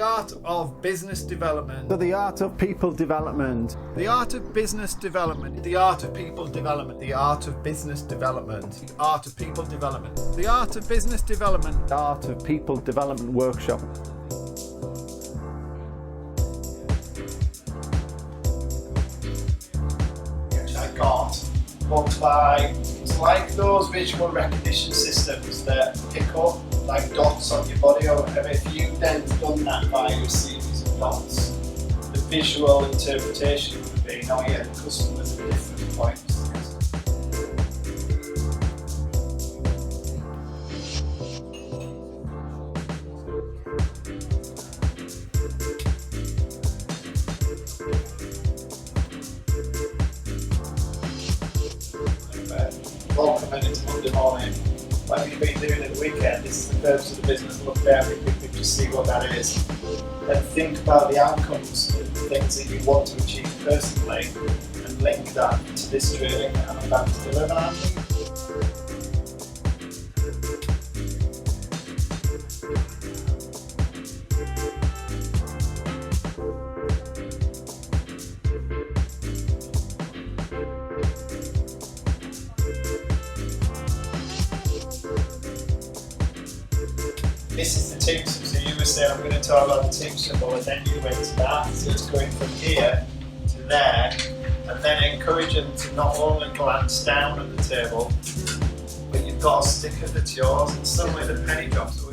art of business development. So the art of people development. The art of business development. The art of people development. The art of business development. The art of people development. The art of business development. The art of people development workshop. I got booked by, it's like those visual recognition systems that pick up like dots on your body or whatever. If you then done that via a series of dots, the visual interpretation would be, oh yeah, the customers at different points. Welcome into Monday morning. What have you been doing at the weekend? This is the purpose of the business. Look down and quickly just see what that is. Then think about the outcomes of the things that you want to achieve personally and link that to this training that I'm about to deliver. This is the team symbol. So you were saying I'm going to talk about the team symbol, and then you went to that. So it's going from here to there, and then encourage them to not only glance down at the table, but you've got a sticker that's yours, and suddenly the penny drops.